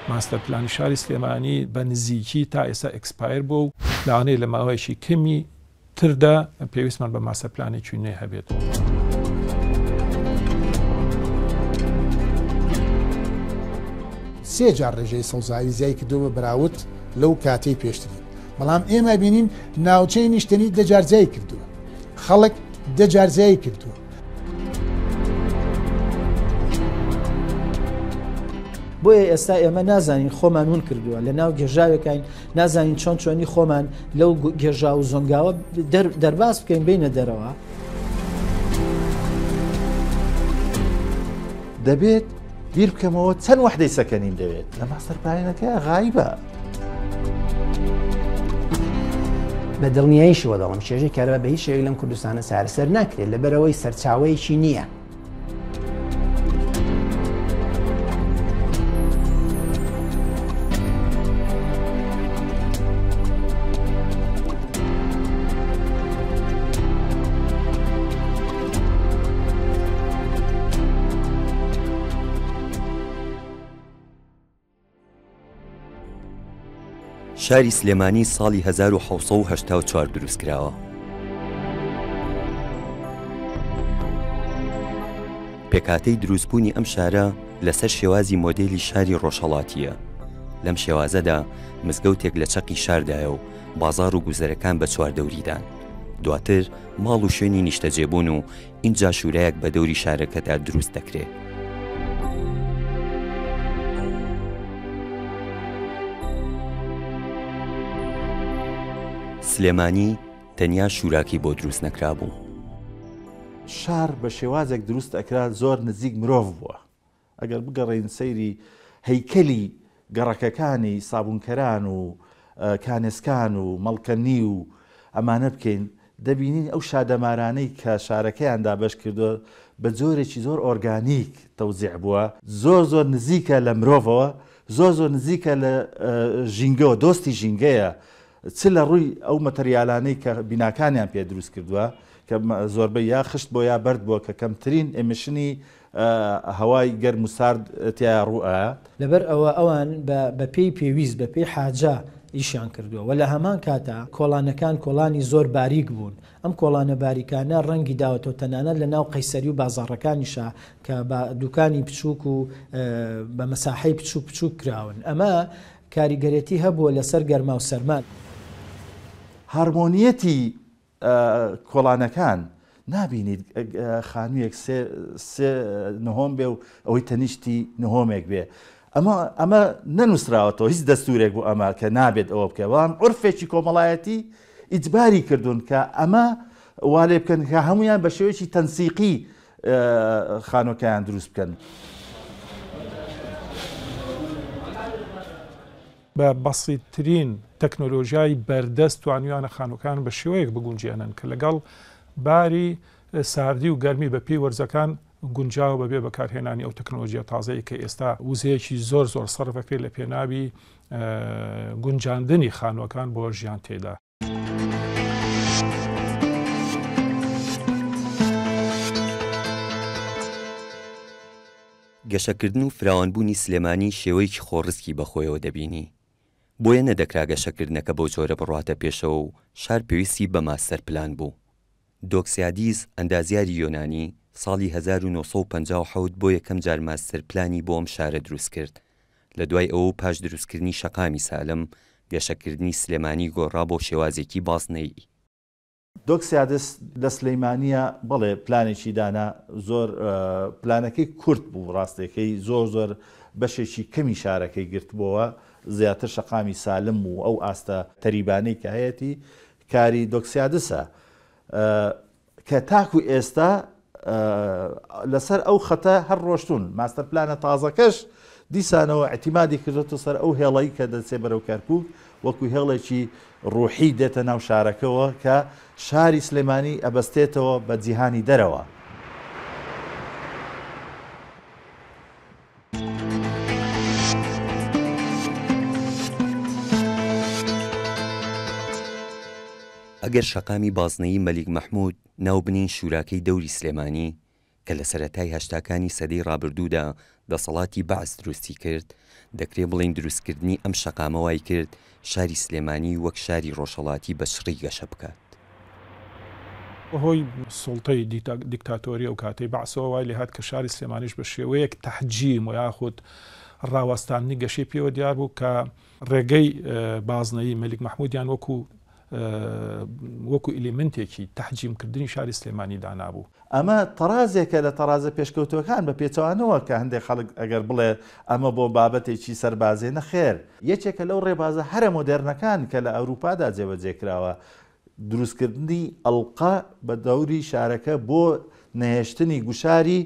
ماستەر پلانی شاری سلێمانی بە نزیکی تا ئێستا ئەکسپایر بوو و لاوانەیە لە ماوەیەکی کەمی تردا پێویستمان بە ماستەر پلانێکی نوێ هەبێت. سێ جار ڕێژەی سەوزاوی زیای کردووە براوت لەو کاتەی پێشتری، بەڵام ئێمە بینین ناوچەی نیشتنی دەجارجایی کردووە، خەڵک دەجارجایی کردووە. بۆیە ئێستا ئێمە نازانین خۆمان هون کردووە لە ناو گێژاوێکین، نازانین چۆن چۆنی خۆمان لەو گێژا و زۆنگاوە دەرباز بکەین بینە دەرەوە. دەبێت بیر بکەمەوە چەند وحدەی سەکەنیم دەوێت لە ماستەر پلانەکە غایبە. بە دڵنیاییشەوە دەڵم چێژەی کارەبا بە هیچ شێوەیەک لەم کوردستانە چارەسەر ناکرێت لەبەرەوەی سەرچاوەیەکی نییە. شاری سلێمانی ساڵی 1984 دروستکراوە. پێکاتەی دروستبوونی ئەم شارە لەسەر شێوازی مۆدێلی شاری ڕۆژهەڵاتیە. لەم شێوازەدا مزگەوتێک لە چەقی شاردایە و بازار و گوزەرەکان بە چواردەوریدان. دواتر ماڵ و شوێنی نیشتەجێبوون و ئینجا شوورەیەک بە دەوری شارەکەدا دروست دەکرێت. سلێمانی تەنیا شوراکی بۆ دروست نەکرابوو. شار بە شێوازێک دروست ئەکرا زۆر نزیک مرۆڤ بووە. ئەگەر بگەڕین سەیری هەیکەلی گەڕەکەکانی سابوونکەران و کانێسکان و مەڵکەنی و ئەمانە بکەین، دەبینین ئەو شادەمارانەی کە شارەکەیان دابەش کردو بە جۆرێکی زۆر ئۆرگانیک تەوزیع بووە، زۆر نزیکە لە مرۆڤەوە، زۆر نزیکە لە ژینگەوە، دۆستی ژینگەیە، چ لە ڕووی ئەو مەتەریالانەی کە بیناکانیان پێ دروست کردووە کە زۆربەی یا خشت بۆ یا بەرد بووە کە کەمترین ئێمشنی هەوای گەرم و سارد تیا ڕوئە. لەبەر ئەوە ئەوان بە پێی پێویست بە پێی حاجە ئیشیان کردووە و لە هەمان کاتە کۆڵانەکان کۆڵانی زۆر باریک بوون. ئەم کۆڵانە باریکانە ڕەنگی داوەتەوە تەنانەت لە ناو قەیسەری و بازاڕەکانیشە کە بە دوکانی بچووک و بە مەساحەی بچووک کراون. ئەمە کاریگەرێتی هەبووە لەسەر گەرما و سەرمان. هەرمۆنیەتی کۆڵانەکان نابینیت خانوویەک سێ نهۆم بێ و ئەوەی تەنیشتی نهۆمێک بێ. ئەمە نەنووسراوەتەوە، هیچ دەستورێک بوو ئەمە کە نابێت ئەوە بکە، بەڵام عورفێکی کۆمەڵایەتی ئیجباری کردوون کە ئەمە وا لێ بکەن کە هەمویان بە شێوەیەکی تەنسیقی خانۆکەیان دروست بکەن. بە بەسیتترین تەکنۆلۆژیای بەردەست توانیوانە خانووکان بە شێوەیەک بگونجێنن کە لەگەڵ باری ساردی و گەرمی بە پێی وەرزەکان گونجاو بەبێ بەکارهێنانی ئەو تەکنۆلۆژیە تازەی کە ئێستا وزەیەکی زۆر سەرفەکرێت لە پێناوی گونجاندنی خانووەکان بۆ ژیان تێدا. گەشەکردن و فراوانبوونی سلێمانی شێوەیەکی خۆڕسکی بەخۆیەوە دەبینی. بۆیە نەدەکرا گەشەکردنەکە بەو جۆرە بڕاتە پێشەوە و شار پێویستی بە ماستەر پلان بوو. دۆکسیادیس ئەندازیاری یۆنانی ساڵی 1957 بۆ یەکەم جار ماستەر پلانی بۆ ئەم شارە دروست کرد. لە دوای ئەوە پاش دروستکردنی شەقامی سالم گەشەکردنی سلێمانی گۆڕا بۆ شێوازێکی باسنەیی. دۆکسیادس لە سلەیمانیە بەڵێ پلانێکی دانا، زۆر پلانەکەی کورت بوو، ڕاستەکەی زۆر بەشێکی کەمی شارەکەی گرتبووە، زیاتر شەقامی سالم و ئەو ئاستە تەریبانەی کە هەیەی کاری دۆکسیادسە کە تاکو ئێستا لەسەر ئەو خەتە هەر ڕۆشتون. ماستەر پلانە تازەکەش دیسانەوە اعتیمادی کردێتە سەر ئەو هێڵەی کە دەچێ بەرەو کەرکووک وەکو هێڵێکی ڕوحی دێتە ناو شارەکەەوە کە شاری سلێمانی ئەبەستێتەوە بە جیهانی دەرەوە. ئەگەر شەقامی بازنەیی مەلیک مەحموود ناوبنین شوراکەی دەوری سلێمانی کە لە سەرەتای هەشتاکانی سەدەی ڕابردوودا دەسەڵاتی بەعس دروستی کرد، دەکرێت بڵین دروستکردنی ئەم شەقامە وای کرد شاری سلێمانی وەک شاری ڕۆژهەڵاتی بە شڕی گەشە بکات. هۆی سوڵتەی دیکتاتۆری ئەو کاتەی بەعسەوە وای لێ هات کە شاری سلێمانیش بە شێوەیەک تەحجیم و یاخود ڕاوەستانی گەشەی پێوە دیار بوو کە ڕێگەی بازنەیی مەلیک مەحموودیان وەکو ئیلیمنتێکی تەحجیمکردنی شاری سلێمانی دانابوو. ئەمە تەرازێکە لە تەرازە پێشکەوتوەکان بە پێچەوانەوە کە هەندێک خەڵک ئەگەر بڵێ ئەمە بۆ بابەتێکی سەربازێ نەخێر، یەکێکە لەو ڕێبازە هەرە مۆدێرنەکان کە لە ئەوروپادا جێبەجێکراوە دروستکردنی ئەڵقە بە دەوری شارەکە بۆ نەهێشتنی گوشاری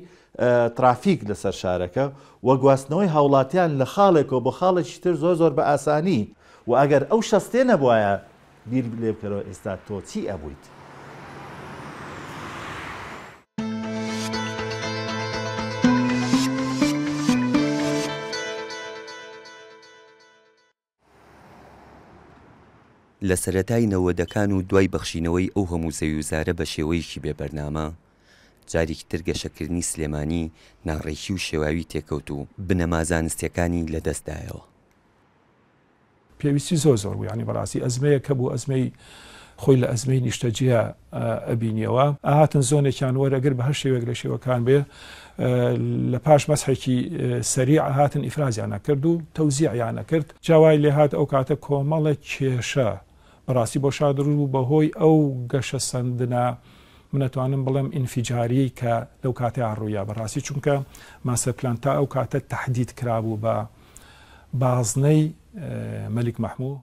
ترافیک لەسەر شارەکە و گواستنەوەی هاوڵاتیان لە خاڵێکەوە بۆ خاڵێکی تر زۆر بە ئاسانی و ئەگەر ئەو شەستێ نەبووایە بیر لێ بکەرەوە ئێستا تۆ چی ئەبوویت؟ لە سەرەتای نەوەدەکان و دوای بەخشینەوەی ئەو هەموو زەویوزارە بە شێوەیەکی بێبەرنامە، جارێکی تر گەشەکردنی سلێمانی ناڕێکی و شێواوی تێکەوت و بنەما زانستیەکانی لەدەستدایەوە. پێویستی زۆر بوو، ینی بەڕاستی ئەزمەیە کە بوو ئەزمەی خۆی لە ئەزمەی نیشتەجیە ئەبینیەوە ئاهاتن زۆنێکیان وەرەگەر بە هەر شێوەیەک لە شێوەکان بێ لە پاش مەسحێکی سەریع هاتن ئیفرازیانە کرد و تەوزیعیانە کرد. جاوای لێ هات ئەو کاتە کۆمەڵە کێشە بەڕاستی بۆ شادڕوو بوو بەهۆی ئەو گەشە سندنە منەتوانم بڵێم ئینفیجاری کە لەو کاتەیان ڕوویە بەڕاستی چونکە ماسە پلانتا ئەو کاتە تەحدید کرابوو بە بازنەی مەلیک مەحموود.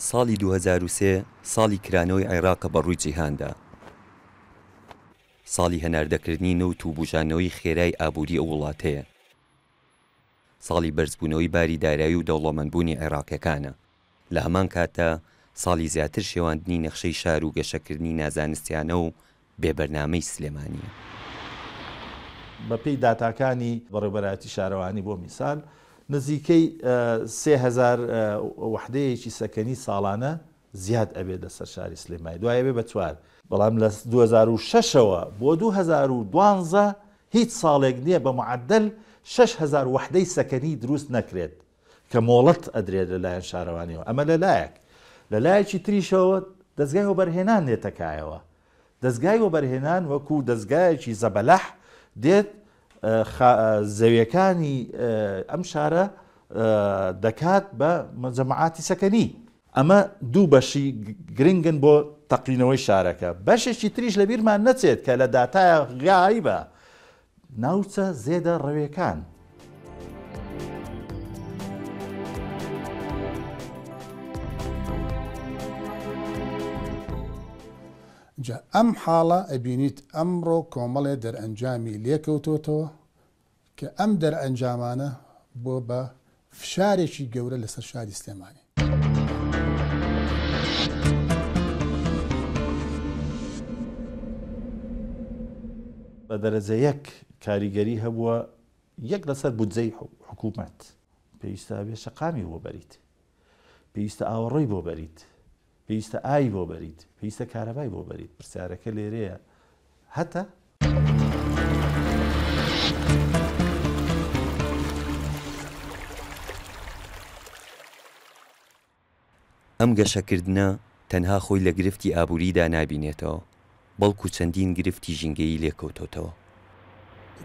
ساڵی 2003 ساڵی کرانەوەی عێراقە بەڕووی جیهاندا، ساڵی هەناردەکردنی نەوت و بوژانەوەی خێرای ئابووری ئەو وڵاتەیە، ساڵی بەرزبوونەوەی باری دارایی و دەوڵەمەندبوونی عێراقیەکانە. لە هەمان کاتە ساڵی زیاتر شێواندنی نەخشەی شار و گەشەکردنی نازانستیانە و بێبەرنامەی سلێمانیە. بەپێی داتاکانی بەڕێوەبەرایەتی شارەوانی بۆ میسال نزیکەی 3000 وحدەیەکی سەکەنی ساڵانە زیاد ئەبێت لەسەر شاری سلێمانی، دوایە بێ بە 4. بەڵام لە 2006ەوە بۆ 2012 هیچ ساڵێک نییە بە معدل 6000 وحدەی سەکەنی دروست نەکرێت کە مۆڵەت ئەدرێت لەلایەن شارەوانیەوە. ئەمە لەلایەک لەلایەکی تریشەوە دەستگای وەبەرهێنان دێتەکایەوە. دەستگای وەبەرهێنان وەکو دەستگایەکی زەبەلەح دێت زەویەکانی ئەم شارە دەکات بە جەماعاتی سەکەنی. ئەمە دوو بەشی گرنگن بۆ تەقینەوەی شارەکە. بەشێکی تریش لە بیرمان نەچێت کە لە داتایە غایبە ناوچە زێدە ڕەویەکان. ئەم حاڵە ئەبینیت ئەمڕۆ کۆمەڵێ دەرئەنجامی لێکەوتۆتەوە کە ئەم دەرئەنجامانە بۆ بە فشارێکی گەورە لەسەر شاری سلێمانی. بە دەرەجە یەک کاریگەری هەبووە، یەک لەسەر بودجەی حکوومەت پێویستە بێ شەقامی بۆ بەریت، پێویستە ئاوەڕۆی بۆ بەریت، پێویستە ئای بۆ بەریت، پێویستە کارەبای بۆ بەریت. پرسیارەکە لێرەیە هەتە ئەم گەشەکردنە تەنها خۆی لە گرفتی ئابووریدا نابینێتەوە، بەڵکو چەندین گرفتی ژینگەیی لێکەوتۆتەوە.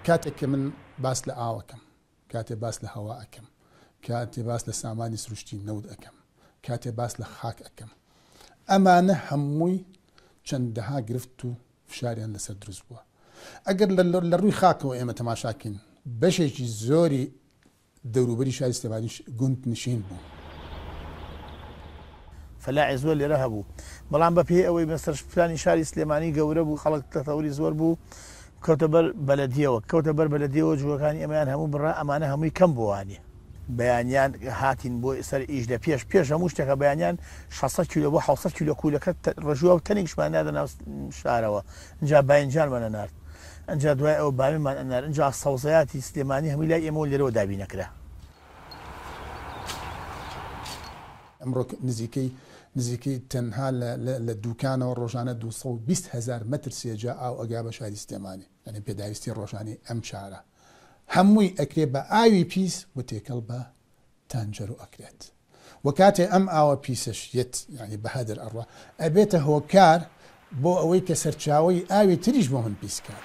کاتێک کە من باس لە ئاوەکەم، کاتێ باس لە هەوا ئەەکەم، کاتێ باس لە سامانی سروشتی نەود ئەەکەم، کاتێ باس لە خاک ئەەکەم، ئەمانە هەمووی چەندەها گرفت و فشاریان لەسەر دروست بووە. ئەگەر لە ڕووی خاکەوە ئێمە تەماشاکەین بەشێکی زۆری دەوروبەری شاری سلێمانی گوند نشین بوو. فەلاعی زۆر لێرە هەبوو، بەڵام بە پێی ئەوەی مەسەر پلانی شاری سلێمانی گەورە بوو، خەڵک تەتەوری زۆر بوو، کەوتە بەر بەلەدیەوە، کەوتە بەر بەلەدیەوە جووەکانی ئەمەیان هەموو بڕا، ئەمانە هەمووی کەم بووانێ. بەیانیان هاتین بۆ سەر ئیش لە پێش هەموو شتێکە بەیانیان 600 کیلۆ بۆ 700 کیلۆ کوولەکە ڕژووە تەنێکشمان نادە ناو شارەوە. ئەنجا باینجانمانە نارد، ئەنجا دوای ئەوە بامیمان ئەنار، ئەنجا سەوزەیاتی سلێمانی هەمووی لای ئێمە لێرەوە دابینەکرا. ئەمڕۆ نزیکەی تەنها لە دوکانەوە ڕۆژانە 220,000 متر سێجا ئاو ئەگا بە شاری سلێمانی، یعنی پێداویستی ڕۆژانی ئەم چارە هەمووی ئەکرێ بە ئاوی پیس و تێکەڵ بە تانجەر و ئەکرێت. و کاتێ ئەم ئاوە پیسش یەت ینی بەهادر ئەڕوا ئەبێتە هۆکار بۆ ئەوەی کە سەرچاوی ئاوی تریش بۆ من پیسکات.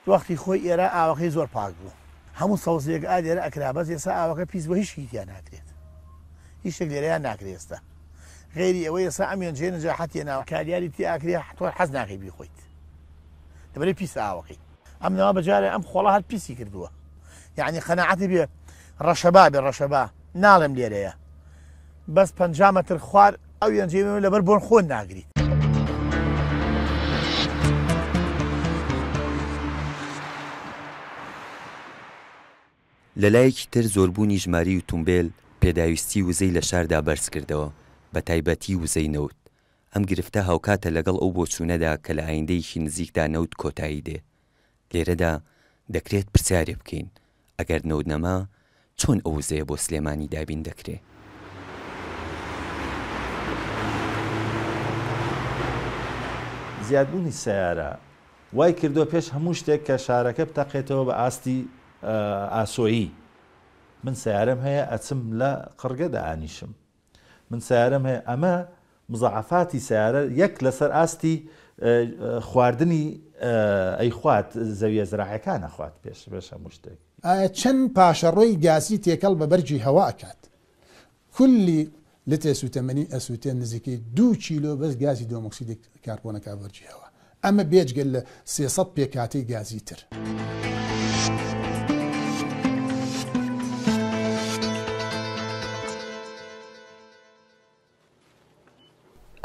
وەختی خۆی ئێرە ئاوەکەی زۆر پاک بوو، هەموو سەوزێک ئالێرە ئەکرا بەس ئێستا ئاوەکە پیس بۆ هیچ شتیان ناکرێت، هیچ شتێک لێرەیان ناکرێت ئێستا غێری ئەوەی ئێستا ئەمیان جێ نەجاحەتی ناوە کاریاری تی ئاکرێ تۆ حەز ناکەی بیخۆیت دەبێت پیس ئاوەکەی ئەم نەوە بەجارێ ئەم خۆڵە هەر پیسی کردووە، یعنی قەناعەتی بێ ڕەشەبا بێ ڕەشەبا ناڵێم لێرەیە بەس 50 متر خوار ئەو یانجێ لەبەر بۆن خۆن ناگریت. لەلایەکی تر زۆربوونی ژماری ئۆتۆمبیل پێداویستی وزەی لە شاردا بەرز کردەوە بە تایبەتی وزەی نەوت. ئەم گرفتە هاوکاتە لەگەڵ ئەو بۆچوونەدا کە لە ئایندەیەکی نزیکدا نەوت کۆتایی دێ. لێرەدا دەکرێت پرسیارێ بکەین ئەگەر نەوت نەما چۆن ئەو وزەیە بۆ سلێمانی دابین دەکرێت. زیادبوونی سیارە وای کردو پێش هەموو شتێک کە شارەکە بتەقێتەوە بە ئاستی ئاسۆیی. من سیارەم هەیە ئەچم لە قڕگەدا ئانیشم، من سیارەم هەیە ئەمە مزعفاتی سیارە یەک لەسەر ئاستی خواردنی ئەی خوات زەویە زراعەکان نەخوات پێش هەموو شتێک. ئایا چەند پاشەڕۆی گازی تێکەڵ بە بەرجی هەوا ئەکات؟ کولی لتر سوتەمەنی ئەسووتێن نزیکەی 2 کیلۆ بەس گازی دۆمۆکسیدی کاربۆنەکە بەرجی هەوا، ئەمە بێجگەل لە 300 پێکاتەی گازی تر.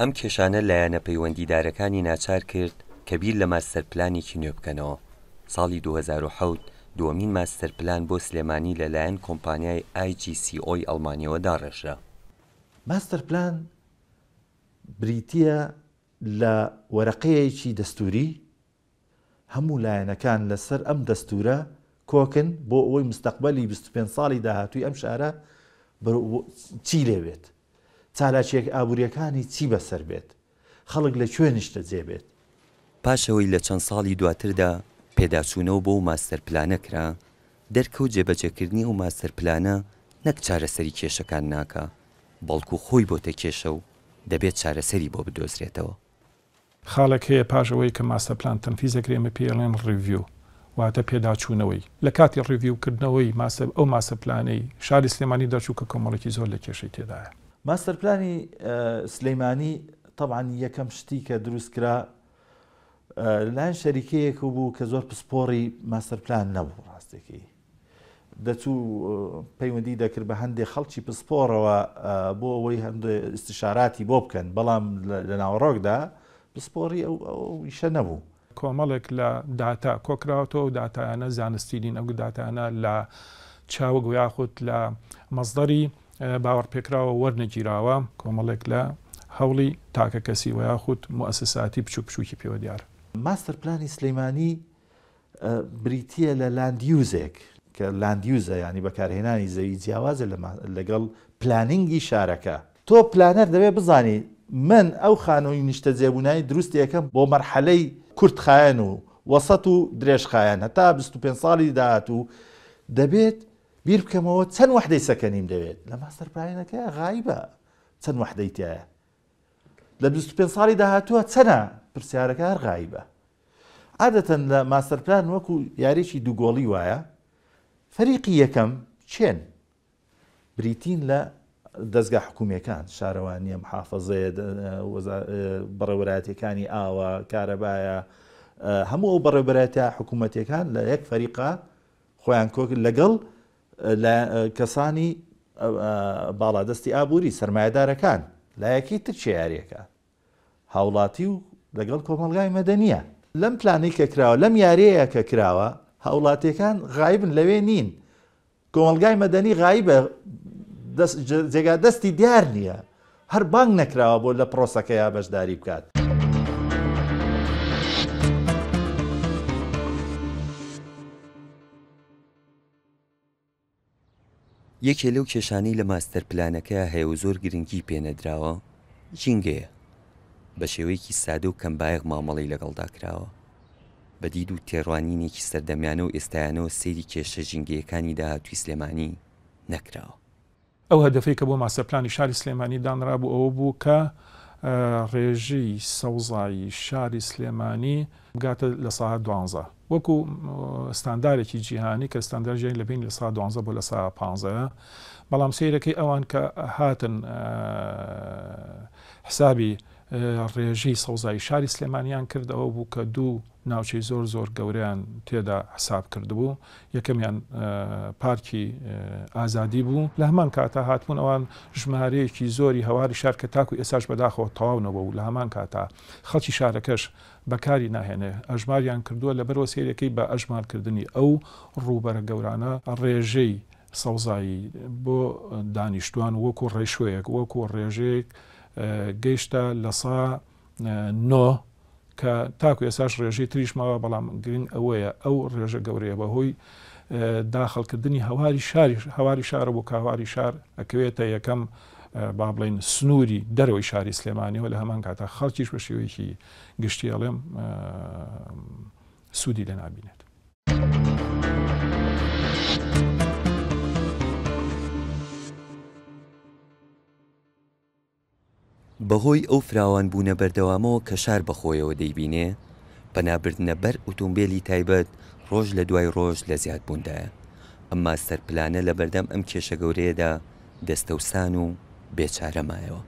ئەم کێشانە لایەنە پەیوەندیدارەکانی ناچار کرد کە بیر لە ماستەرپلانێکی نوێ بکەنەوە. ساڵی 2007 دووەمین ماستەرپلان بۆ سلێمانی لەلایەن کۆمپانیای IGCO ئەڵمانیەوە داڕێژرا. ماستەرپلان بریتیە لە وەرەقەیەکی دەستوری، هەموو لایەنەکان لەسەر ئەم دەستورە کۆکن بۆ ئەوەی مستەقبەلی 25 ساڵی داهاتووی ئەم شارە چی لێوێت، چالاکیەک ئابوووریەکانی چی بەسەر بێت، خەڵک لە کوێنش دەجێ بێت. پاشەوەی لە چەند ساڵی دواتردا پێداچوونەوە بۆ ماستەرپلانە کرا، دەرکەوت جێبەجێکردنی ئەو ماستەرپلانە نەک چارەسەری کێشەکان ناکە، بەڵکو خۆی بۆتە کێشە و دەبێت چارەسەری بۆ بدۆزرێتەوە. خاڵێک هەیە پاشەوەی کە ماستەرپلان تەنفیزەکرێمە پێڵێن ڕیڤیو، واتە پێداچوونەوەی. لە کاتی ڕیڤیوکردنەوەی ئەو ماستەرپلانەی شاری سلێمانی دەرچوو کە کۆمەڵێکی زۆر لە کێشەی تێدایە. ماستەرپلانی سلەیمانی طبعاً یەکەم شتی کە دروست کرا لایەن شەریکەیەک بوو کە زۆر پسپۆڕی ماستەرپلان نەبوو. ڕاستێکی دەچوو پەیوەندی دەکرد بە هەندێک خەڵکی پسپۆڕەوە بۆ ئەوەی هەندێک استشاراتی بۆ بکەن، بەڵام لە ناوەڕۆکدا پسپۆڕی ئەو ئیشە نەبوو. کۆمەڵێک لە داتا کۆکراوەوە و داتایانە زانستیدین، ئەو داتانە لە چاوە یاخود لە مەزدەری باوەڕپێکراوە وەرنەگیراوە، کۆمەڵێک لە هەوڵی تاکە کەسی و یاخود موسساتی بچووک بچووکی پێوە دیار. ماستەرپلانی سلەیمانی بریتیە لە لاندیوزێک کە لاندیوزە ینی بەکارهێنانی زەوی جیاوازە لەگەڵ پلانینگی شارەکە. تۆ پلانەر دەبێت بزانی من ئەو خانەوەی نیشتە جێبوونایی دروست یەکەم بۆ مەرحەلەی کورتخایەن و وەسەت و درێژخایەن هەتا 25 ساڵی داهاتوو دەبێت بیر بکەمەوە چەند وحدەی سەکەنیم دەوێت. لە ماستەرپلانەکە غایبە چەند وحدەی تایە، لە 25 ساڵی داهاتووە چەنە پرسیارەکە هەر غایبە. عادەتەن لە ماستەرپلان وەکو یاریێکی دووگۆڵی وایە، فەریقی یەکەم چێن بریتین لە دەستگا حکوومیەکان، شارەوانیە، محافەزەیە، بەڕێوەبەرایەتیەکانی ئاوە، کارەبایە، هەموو ئەو بەڕێوەبەرایەتە حکوومەتیەکان لە یەک فەریقا خۆیان کۆک لەگەڵ کەسانی باڵادەستی ئابووری سەرمایەدارەکان لایەکی تر یاریەکە هاوڵاتی و لەگەڵ کۆمەلگای مەدەنیە. لەم پلانەی کە کراوە، لەم یاریەیە کە کراوە، هاوڵاتیەکان غایبن لەوێ نین، کۆمەلگای مەدەنی غایبە، جێگا دەستی دیار نییە، هەر بانگ نەکراوە بۆ لە پرۆسەکەیە بەشداری بکات. یەکێ لەو کێشانەی لە ماستەر پلانەکە هەیە و زۆر گرنگی پێنەدراوە ژینگەیە بە شێوەیەکی سادە و کەمبایەق مامەڵی لەگەڵدا کراوە بە دید و تێڕوانینێکی سەردەمیانە و ئێستایانەوە سەیری کێشە ژینگەیەکانی داهاتووی سلێمانی نەکراوە. ئەو هەدەفەی کە بۆ ماستەرپلانی شاری سلێمانی دانرابوو ئەوە بوو کە ڕێژەی سەوزایی شاری سلێمانی بگاتە لە ساعت 12 وەکو ستاندارێکی جیهانی کە ستاندارژیان لەبین لە ساعت 12 بۆ لە ساعت 15 بەڵام سیرەکەی ئەوان کە هاتن حسابی ڕێژەی سەوزایی شاری سلێمانیان کردەوە بوو کە دوو ناوچەی زۆر زۆر گەورەیان تێدا حساب کردبوو. یەکەمیان پارکی ئازادی بوو، لە هەمان کاتا هاتبوون ئەوان ژمارەیەکی زۆری هەواری شار کە تاکو ئێساش بەداخەوە تەواونەوە و لە هەمان کاتا خەڵکی شارەکەش بەکاری ناهێنێ ئەژماریان کردووە لەبەرەوە سیرەکەی بە ئەژمارکردنی ئەو ڕووبەرە گەورانە ڕێژەی سەوزایی بۆ دانیشتوان وەکو ڕێشوەیەک وەکو ڕێژەیەک گەیشتە لە سا 9 کە تاکو ئێساش ڕێژەی تریشماوە بەڵام گرنگ ئەوەیە ئەو ڕێژە گەورەیە بەهۆی داخەڵکردنی هەواری شارە بۆ کاواری شار ئەکەوێتە یەکەم با بڵین سنووری دەرەوەی شاری سلێمانیەوە لە هەمان کاتە خەڵکیش بە شێوەیەکی گشتی ئەڵێم سوودی لێ نابینێت. بەهۆی ئەو فراوان بوونە بەردەوامەوە کە شار بەخۆیەوە دەیبینێ پەنابردنە بەر ئۆتۆمبیلی تایبەت ڕۆژ لە دوای ڕۆژ لە زیادبووندایە. ئەم ماستەر پلانە لە بەردەم ئەم کێشە گەورەیەدا دەستەوسان و بێچارەمایەوە.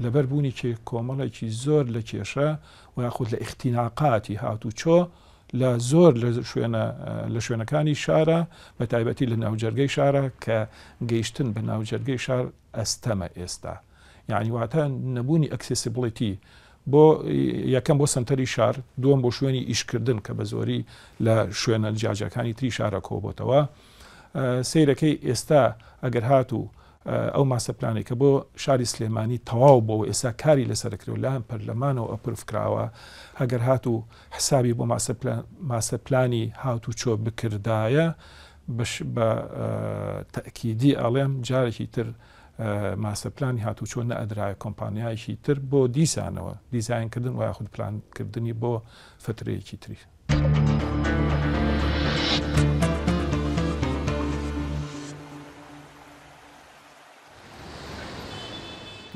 لەبەربوونی کۆمەڵێکی زۆر لە کێشە و یاخود لە ئیختیناقاتی هاتوچۆ لە زۆر لە شوێنەکانی شارە بە تایبەتی لە ناوجەرگەی شارە کە گەیشتن بە ناوجەرگەی شار ئەستەمە ئێستا. یعنی واتە نەبوونی ئەکسسیبڵیتی بۆ یەکەم بۆ سنتەری شار، دووەم بۆ شوێنی ئیشکردن کە بە زۆری لە شوێنە جاجەکانی تری شارە کۆبۆتەوە. سیرەکەی ئێستا ئەگەر هاتوو ئەو ماسەپلانی کە بۆ شاری سلێمانی تەواو بۆ ئێستا کاری لەسەرکرێت لە پەرلەمانەوە ئەپروفکراوە ئەگەر هاتوو حسابی بۆ ماسەپلانی هاتوو چۆ بکردایە بە تەکیدی ئەڵێم جارێکی تر ماسەپلانی هاتوچۆ نەئەدرایە کۆمپانیایەکی تر بۆ دیسانەوە دیزاینکردن و یاخود پلانکردنی بۆ فترەیەکی تری.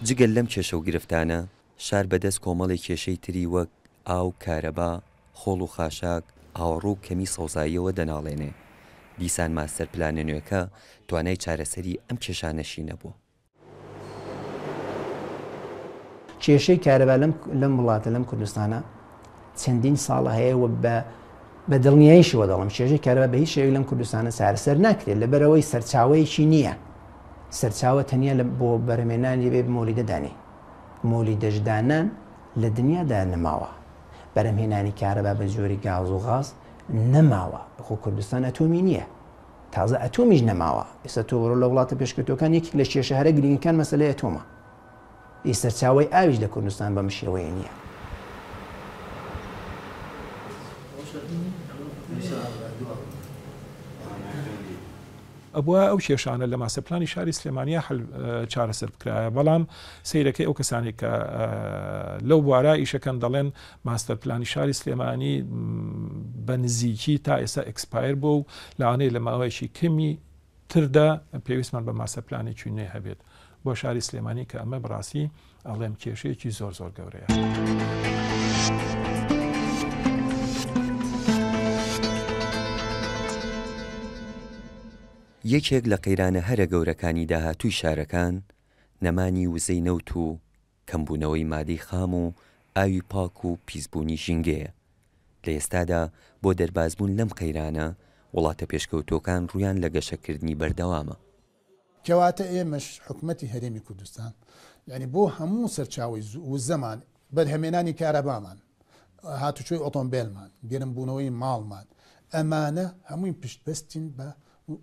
جگەل لەم کێشە و گرفتانە شار بەدەست کۆمەڵی کێشەی تری وەک ئاو، کارەبا، خۆڵ و خاشاک، ئاوەڕوو و کەمی سەوزاییەوە دەناڵێنێ. دیسان ماستەر پلانە نوێەکە توانای چارەسەری ئەم کێشانەشی نەبوو. کێشەی کارەبا لەم وڵاتە لەم کوردستانە چەندین ساڵە هەیە و بە دڵنیاییشەوە دەڵم کێشەی کارەبا بە هیچ شێوەیەک لەم کوردستانە چارەسەر ناکرێت لەبەرەوەی سەرچاوەیەکی نییە. سەرچاوە تەنیا بۆ بەرهەمێنانی بێ مۆلیدەدانی مۆلیدەشدانان لە دنیادا نەماوە. بەرهەمهێنانی کارەبا بە جۆری گاز و غاز نەماوە. بەخۆ کوردستان ئەتۆمی نییە، تازە ئەتۆمیش نەماوە. ئێستا تۆ بڕۆ لە وڵاتە پێشکەوتوەکان یەکێک لە کێشە هەرە گرنگەکان مەسەلەی ئەتۆمە. سەرچاوەی ئاویش لە کوردستان بەم شێوەیە نییە. ئەبووە ئەو کێشانە لە ماسەپلانی شاری سلێمانیە چارەسەر بکرایە، بەڵام سیرەکەی ئەو کەسانی کە لەو بوارە ئیشەکەن دەڵێن ماستەر پلانی شاری سلێمانی بە نزیکی تا ئێستا ئەکسپایر بوو و لەوانەیە لە ماوەیەکی کەمی تردا پێویستمان بە ماسەپلانێکی نوێ هەبێت بۆ شاری سلێمانی کە ئەمە بڕاستی ئەڵێم کێشەیەکی زۆر زۆر گەورەیە. یەکێک لە قەیرانە هەرە گەورەکانی داهاتووی شارەکان نەمانی وزەی نەوت و کەمبوونەوەی مادەی خام و ئاوی پاک و پیسبوونی ژینگەیە. لە ئێستادا بۆ دەربازبوون لەم قەیرانە وڵاتە پێشکەوتۆکان ڕویان لە گەشەکردنی بەردەوامە. کەواتە ئێمەش حکومەتی هەرێمی کوردستان یعنی بۆ هەموو سەرچاوی و زەمان بەرهەمێنانی کارەبامان، هاتوچۆی ئۆتۆمبیلمان، گەرمبوونەوەی ماڵمان، ئەمانە هەمووی پشتبەستین بە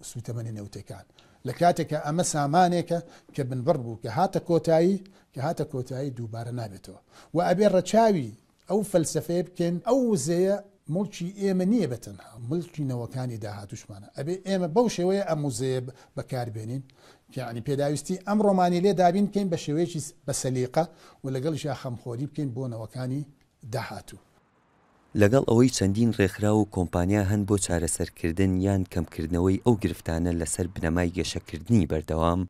سوتەمەنی نەوتەکان لە کاتێکە ئەمە سامانێکە کە بنبڕ بوو کە هاتە کۆتایی دووبارە نابێتەوە و ئەبێ ڕەچاوی ئەو فەلسەفەیە بکەن ئەو وزەیە مڵکی ئێمە نییە بەتەنها مڵکی نەوەکانی داهاتوشمانە ئەبێ ئێمە بەو شێوەیە ئەم موزەیە بەکاربێنین یعنی پێداویستی ئەم ڕۆمانی لێ دابین بکەین بە شێوەیەکی بە سەلیقە و لەگەڵیشا خەمخۆری بکەین بۆ نەوەکانی داهاتوو. لەگەڵ ئەوەی چەندین ڕێکخرا و کۆمپانیا هەن بۆ چارەسەرکردن یان کەمکردنەوەی ئەو گرفتانە لەسەر بنەمای گەشەکردنی بەردەوام،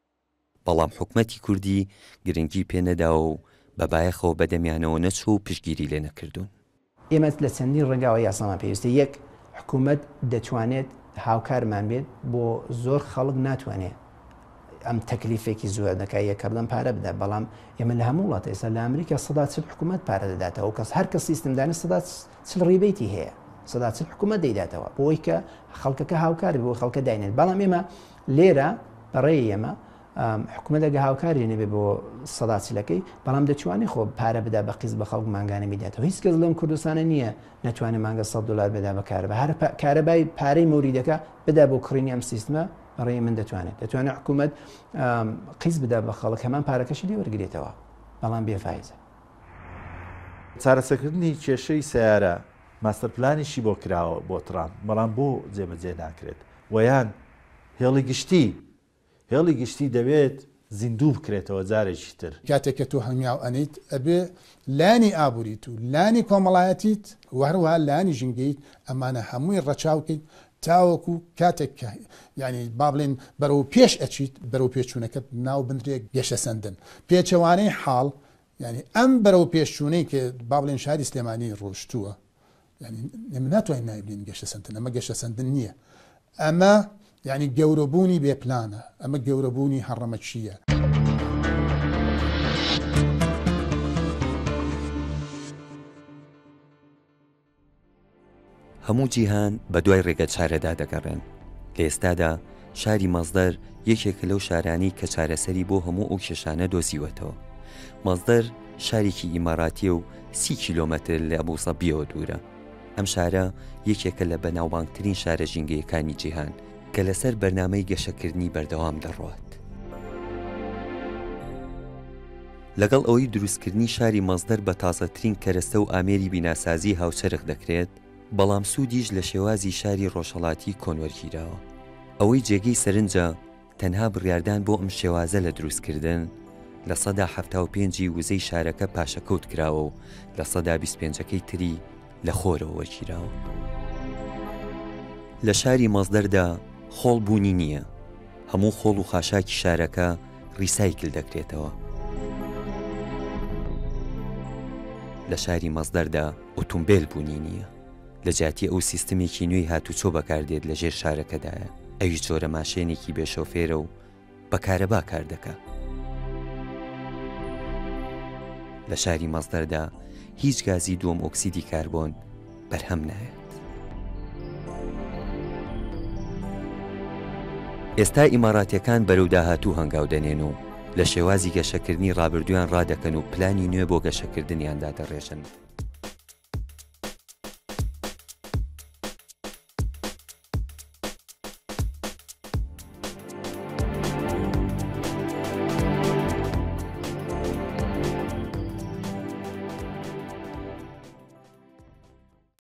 بەڵام حکومەتی کوردی گرنگی پێنەداوە و بەبایەخەوە بەدەمیانەوە نەچوو و پشگیری لێ نەکردوون. ئێمە لە چەندین ڕێگاوە یاسامان پێویستە. یەک، حکوومەت دەتوانێت هاوکارمان بێت بۆ زۆر خەڵک ناتوانێت ئەم تەکلیفێکی زۆر دەکای یەکەردەم پارە بدە، بەڵام ئێمە لە هەموو وڵات ئێستا لە ئەمریکا 140 حکوومەت پارە دەداتەوە، کەس هەر کەس سیستمدانە 140 ڕیبەیتی هەیە، 140 حکوومەت دەیداتەوە بۆی کە خەڵکەکە هاوکاری بۆ خەڵکە داینێت. بەڵام ئێمە لێرە بەڕێی ئێمە حکوومەتەگە هاوکاری نەبێ بۆ سەداچلەکەی، بەڵام دەتوانێت خۆ پارە بدا بە قیز بە خەڵک ماگانە میداتەوە. هیچ کەس لەم کوردستانە نییە نەتوانێت مانگە $100 بدا بەکارە بە هەر کارەبای پارەی مەوریدەکە بدا بۆ کڕینی ئەم سیستمە. بەڕێی من دەتوانێت حکوومەت قیز بدا بە خەڵک هەمان پارەکەشی لێ وەرگێتەوە، بەڵام بێفایزە. چارەسەرکردنی کێشەی سیارە ماستەرپلانیشی بۆ کراوە بۆ ترام، بەڵام بۆ جێبەجێ ناکرێت ویان هێڵی گشتی دەوێت زیندوو بکرێتەوە جارێکی تر. کاتێککە تۆ هەنگاو ئەنیت ئەبێ لانی ئابووریت و لانی کۆمەڵایەتیت وهروها لانی ژنگیت ئەمانە هەمووی ڕەچاوکەیت تاوەکو کاتێک ینی با بڵێن بەرەو پێش ئەچیت بەرەو پێچوونەکەت ناو بنرێک گەشە سندن پێچەوانەی حاڵ، ینی ئەم بەرەو پێشچوونەی کە با بڵێن شاری سلێمانی ڕۆشتووە، ینی ئێمە ناتوانین نایبلین گەشە سندن، ئەمە گەشە سندن نییە، ئەمە یعنی گەورەبوونی بێپلانە، ئەمە گەورەبوونی هەڕەمەچیە. هەموو جیهان بە دوای ڕێگە چارەدا دەگەڕێن. لە ئێستادا شاری مەزدەر یەکێکە لەو شارانی کە چارەسەری بۆ هەموو ئەو کێشانە دۆزیوەتەوە. مەزدەر شارێکی ئیماراتیە و 30 کیلۆمەتر لە ئەبوسەبیەوە دوورە. ئەم شارە یەکێکە لە بەناوبانگترین شارە ژینگەیەکانی جیهان کە لەسەر بەرنامەی گەشەکردنی بەردەوام دەڕوات. لەگەڵ ئەوەی دروستکردنی شاری مەزدەر بە تازەترین کەرەستە و ئامێری بیناسازی هاوچەرخ دەکرێت، بەڵام سوودیش لە شێوازی شاری ڕۆژهەڵاتی کۆنوەرگیراوە. ئەوەی جێگەی سەرنجە تەنها بڕیاردان بۆ ئەم شێوازە لە دروستکردن لە سەدا 75 وزەی شارەکە پاشەکەوت کراوە و لە سەدا 25ەکەی تری لە خۆرەوە وەرگیراوە. لە شاری مەزدەردا خۆڵ بوونی نییە، هەموو خۆڵ و خاشاکی شارەکە ریسایکل دەکرێتەوە. لە شاری مەزدەردا ئۆتۆمبیل بوونی نییە، لە جاتی ئەو سیستمێکی نوێی هاتوچۆ بەکاردێت لە ژێر شارەکەدایە، ئەوی جۆرە ماشێنێکی بێشۆفێرە و بە کارەبا کار دەکا. لە شاری مەزدەردا هیچ گازی دووەم ئۆکسیدی کاربۆن بەرهەم نایێت. ئێستا ئیماراتیەکان بەرەو داهاتوو هەنگاو دەنێن و لە شێوازی گەشەکردنی ڕابردویان ڕادەکەن و پلانی نوێ بۆ گەشەکردنیاندا دەڕێژن.